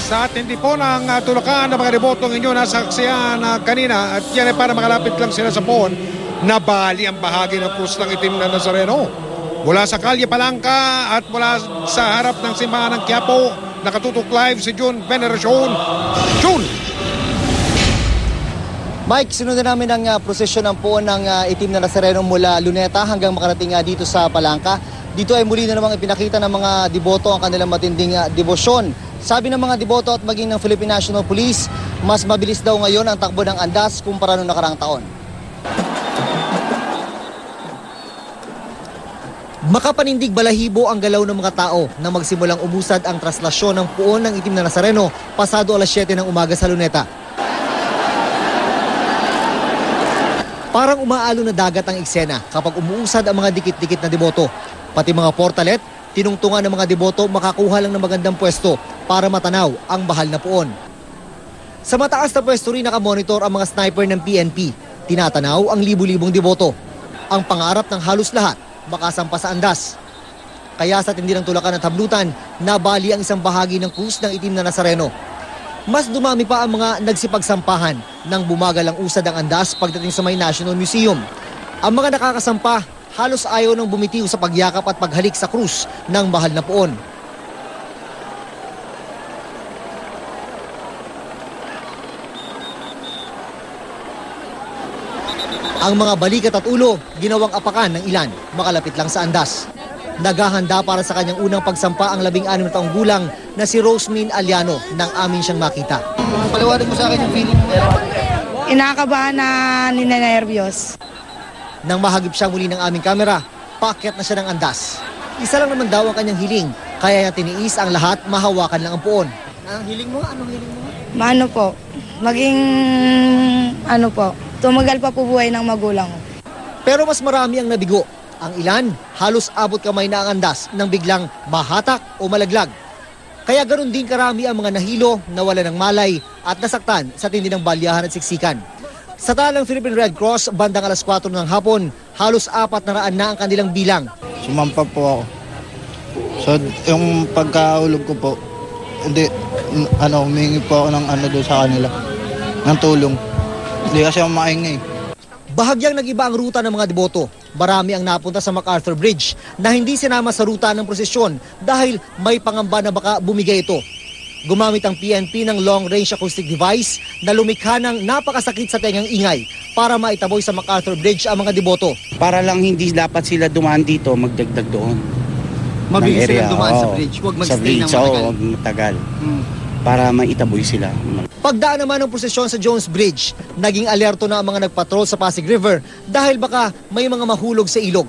Sa tindi po ng tulakan ng mga debotong inyo nasaksiyan kanina, at yan ay para makalapit lang sila sa poon, nabali ang bahagi ng krus ng itim na Nazareno. Mula sa Kalye Palangka at mula sa harap ng simbahan ng Quiapo, nakatutok live si June Veneracion. June! Mike, sinundan namin ang prosesyon ng poon ng itim na Nazareno mula Luneta hanggang makarating dito sa Palangka. Dito ay muli na namang ipinakita ng mga deboto ang kanilang matinding debosyon. Sabi ng mga deboto at maging ng Philippine National Police, mas mabilis daw ngayon ang takbo ng andas kumpara noong nakaraang taon. Makapanindig balahibo ang galaw ng mga tao na magsimulang umusad ang traslasyon ng poon ng itim na Nazareno pasado alas 7 ng umaga sa Luneta. Parang umaalo na dagat ang eksena kapag umuusad ang mga dikit-dikit na deboto. Pati mga portalet, tinungtungan ng mga deboto makakuha lang ng magandang pwesto para matanaw ang bahal na poon. Sa mataas na pwesto rin nakamonitor ang mga sniper ng PNP. Tinatanaw ang libu-libong deboto. Ang pangarap ng halos lahat, makasampa sa andas. Kaya sa tindi ng tulakan at hablutan, nabali ang isang bahagi ng krus ng itim na Nazareno. Mas dumami pa ang mga nagsipagsampahan nang bumagal ang usad ang andas pagdating sa may National Museum. Ang mga nakakasampa, halos ayaw nang bumitiw sa pagyakap at paghalik sa krus ng mahal na poon. Ang mga balikat at ulo, ginawang apakan ng ilan, makalapit lang sa andas. Naghahanda para sa kanyang unang pagsampa ang 16 na taong gulang na si Rosemin Aliano nang amin siyang makita. Paliwanag mo sa akin yung feeling. Inakabahan na ninenervyos. Nang mahagip siya muli ng aming kamera, paakyat na siya ng andas. Isa lang naman daw ang kanyang hiling, kaya niya tiniis ang lahat, mahawakan lang ang poon. Anong hiling mo? Anong hiling mo? Maano po, maging tumagal pa po buhay ng magulang ko. Pero mas marami ang nabigo. Ang ilan, halos abot kamay na ang andas nang biglang mahatak o malaglag. Kaya ganoon din karami ang mga nahilo, nawala ng malay at nasaktan sa tindi ng balyahan at siksikan. Sa talang Philippine Red Cross, bandang alas 4 ng hapon, halos 400 na ang kanilang bilang. Sumampa po ako. So, yung pagkahulog ko po, humingi po ako ng doon sa kanila, ng tulong. Hindi kasi ako maingay. Bahagyang nag-iba ang ruta ng mga deboto. Marami ang napunta sa MacArthur Bridge na hindi sinama sa ruta ng prosesyon dahil may pangamba na baka bumigay ito. Gumamit ang PNP ng long-range acoustic device na lumikha ng napakasakit sa tengang ingay para maitaboy sa MacArthur Bridge ang mga deboto. Para lang hindi dapat sila dumaan dito, magdagdag doon. Mabilis sila dumaan sa bridge, huwag mag-stay ng matagal. Huwag matagal. Para maitaboy sila. Pagdaan naman ng prosesyon sa Jones Bridge, naging alerto na ang mga nagpatrol sa Pasig River dahil baka may mga mahulog sa ilog.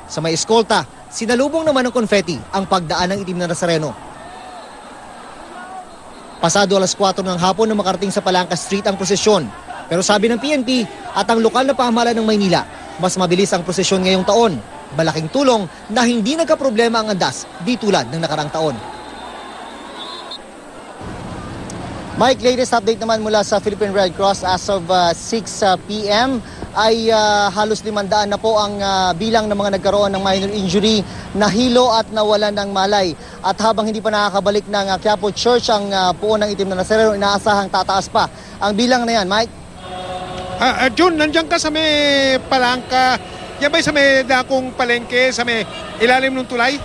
Sa may eskolta, sinalubong naman ng konfeti ang pagdaan ng itim na Nazareno. Pasado alas 4 ng hapon na makarating sa Palangka Street ang prosesyon. Pero sabi ng PNP at ang lokal na pamahalaan ng Maynila, mas mabilis ang prosesyon ngayong taon. Malaking tulong na hindi nagkaproblema ang andas di tulad ng nakarang taon. Mike, latest update naman mula sa Philippine Red Cross as of 6 p.m. ay halos 500 na po ang bilang ng mga nagkaroon ng minor injury, nahilo at nawalan ng malay. At habang hindi pa nakakabalik ng Quiapo Church ang poon ng itim na Nazareno, inaasahang tataas pa ang bilang na yan. Mike? Jun, nandiyan ka sa may Palangka. Yan ba sa may dakong palengke, sa may ilalim ng tulay?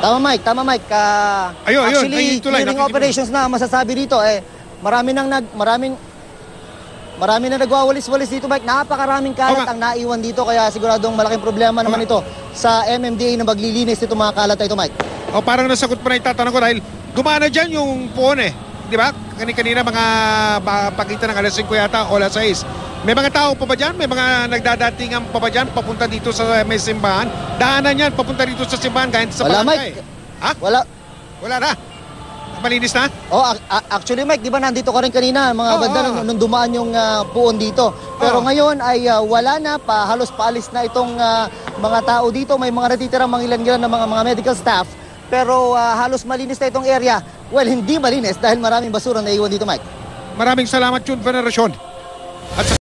Tama Mike. Actually, clearing operations na masasabi dito. Marami na nagwawalis-walis dito, Mike. Napakaraming kalat ang naiwan dito, kaya siguradong malaking problema naman ito sa MMDA na maglilinis nito mga kalat na ito, Mike. Parang nasagot pa na itatanong ko dahil gumana dyan yung poon Di ba? Kanina mga pakita ng alas 5 yata o alas 6. May mga tao pa ba dyan? May mga nagdadatingan pa ba dyan papunta dito sa may simbahan? Daanan yan papunta dito sa simbahan kahit sa Wala, Palangka. Mike. Ha? Wala na? Malinis na? Actually Mike, di ba nandito ka rin kanina mga banda nung dumaan yung puon dito. Pero ngayon ay wala na pa, halos paalis na itong mga tao dito. May mga natitirang mga ilan-ilan ng mga medical staff. Pero halos malinis na itong area. Well, hindi malinis dahil maraming basura na iwan dito, Mike. Maraming salamat, June Veneracion. At